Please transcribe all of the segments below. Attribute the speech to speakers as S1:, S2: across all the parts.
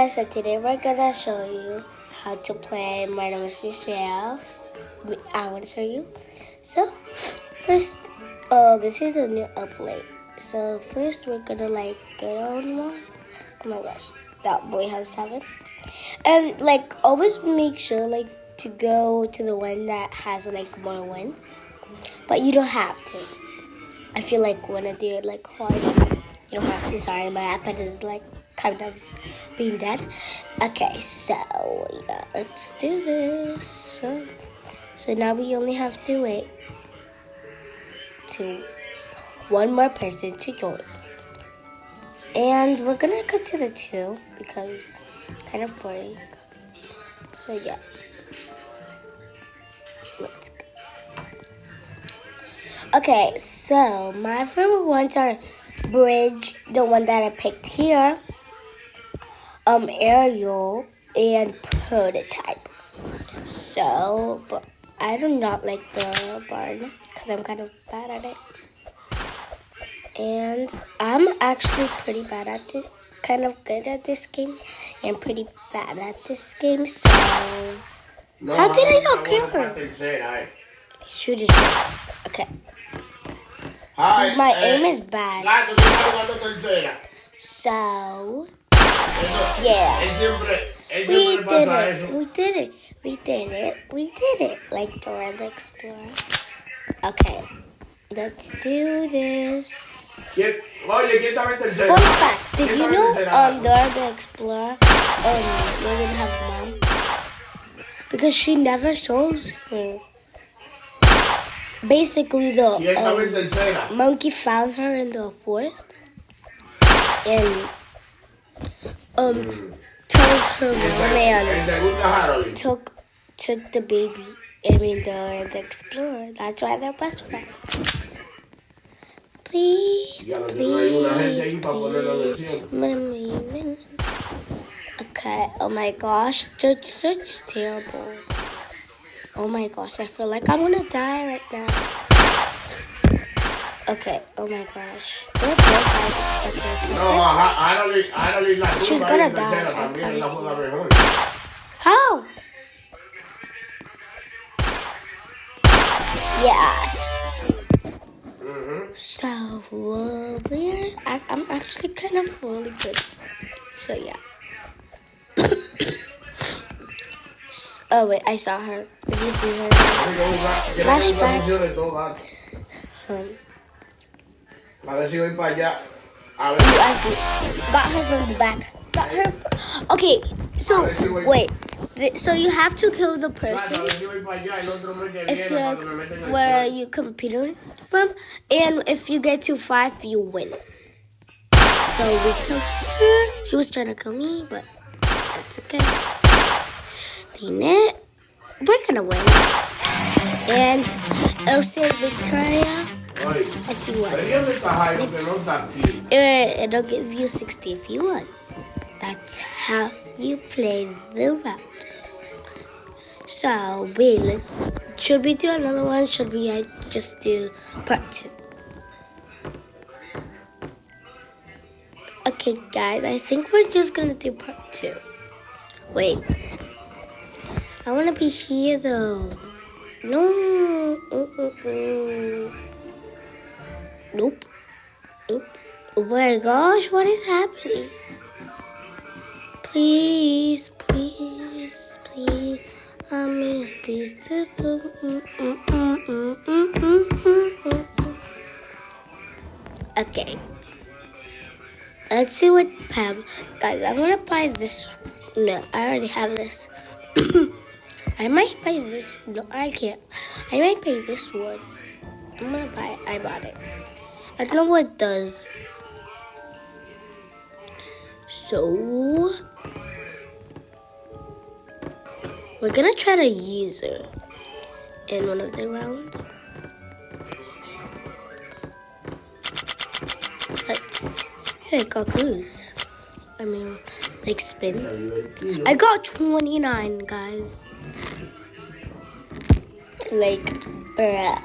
S1: guys, so today we're gonna show you how to play Murder Mystery Sheriff. I want to show you. So first, this is a new update. So first we're gonna get on one. Oh my gosh, that boy has 7. And always make sure to go to the one that has more wins. But you don't have to. I feel when I do it hard, you don't have to. Sorry, my iPad is kind of being dead. Okay, so yeah, let's do this. So now we only have to wait to one more person to join. And we're gonna go to the 2 because kind of boring. So yeah. Let's go. Okay, so my favorite ones are Bridge, the one that I picked here, Ariel, and Prototype. So, but I do not like the barn because I'm kind of bad at it. And I'm actually pretty bad at it, kind of good at this game, and pretty bad at this game, so... No, how did I not kill her? Shoot it. Okay. See, my aim is bad. So, yeah. We did it. Like Dora the Explorer. Okay. Let's do this. Fun fact, did you know Dora the Explorer doesn't have mom? Because she never shows her. Basically, the monkey found her in the forest and told her mom and took the baby. The explorer. That's why they're best friends. Please. Okay. Oh my gosh, they're such terrible. Oh my gosh, I feel like I'm gonna die right now. Okay, oh my gosh. They're both okay. No, I don't like she's gonna die. I promise you. How? Yes. So, I'm actually kind of really good. So, yeah. Oh wait, I saw her. Did you see her? Flashback. I see. Got her from the back. Got her. Okay, so wait. So you have to kill the persons if you're where you competed from, and if you get to 5, you win. So we killed her. She was trying to kill me, but that's okay. It. We're gonna win. And Elsa Victoria, if you won. It'll give you 60 if you won. That's how you play the round. So wait, should we do another one? Should we just do part 2? Okay guys, I think we're just gonna do part 2. Wait. I want to be here, though. No. Nope. Oh, my gosh. What is happening? Please. I miss this. Okay. Let's see what Pam... Guys, I'm going to buy this. No, I already have this. I might buy this. No, I can't. I might buy this one. I'm gonna buy it. I bought it. I don't know what it does. So we're gonna try to use her in one of the rounds. I got clues. I mean, spins. I got 29, guys. Bruh.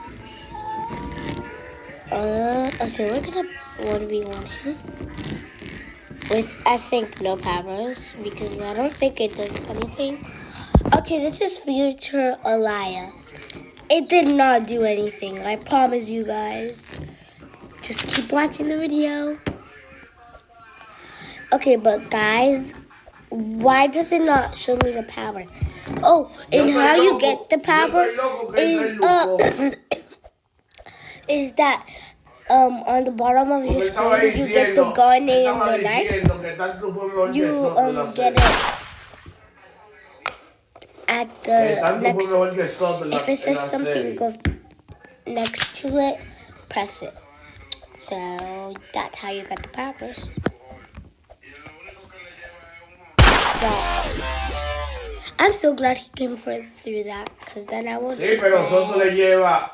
S1: Okay, we're gonna 1v1 him. with, I think, no powers because I don't think it does anything. Okay, this is Future Alaya. It did not do anything. I promise you guys. Just keep watching the video. Okay, but guys, why does it not show me the power? Oh, and how you get the power is is that on the bottom of your screen you get the gun and the knife. You get it at the next. If it says something, go next to it, press it. So that's how you get the powers. Yes. I'm so glad he came through that, because then I would.
S2: Sí, pero Soto le lleva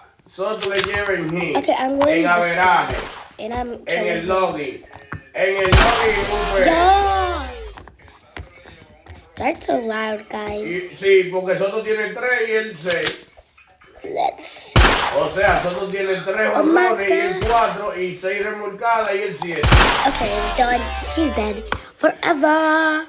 S2: en hit.
S1: Okay, I'm going
S2: en
S1: to
S2: averaje,
S1: and I'm
S2: en el login. En el login,
S1: Yes! That's so loud, guys.
S2: Sí, porque Soto tiene 3 y él 6.
S1: Let's.
S2: O sea, Soto tiene 3 honrones y él 4 y 6 remolcadas y él 7.
S1: Okay, I'm done. He's dead. Forever.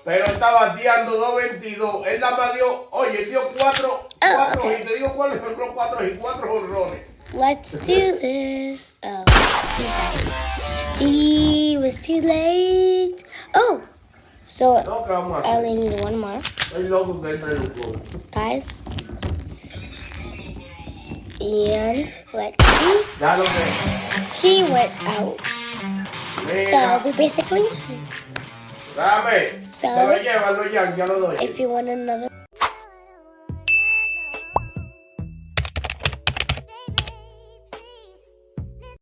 S2: Pero él está bateando 2.22. Él nada más dio, oye, dio 4
S1: okay.
S2: y te digo cuáles son los 4 y 4 honrones.
S1: Let's do this. Oh, he's dead. He was too late. Oh, so I only need one more. Guys. And let's see. He went out. So we basically.
S2: Dame.
S1: So
S2: Se lo llevan los Yankees, ya lo doy.
S1: If you want another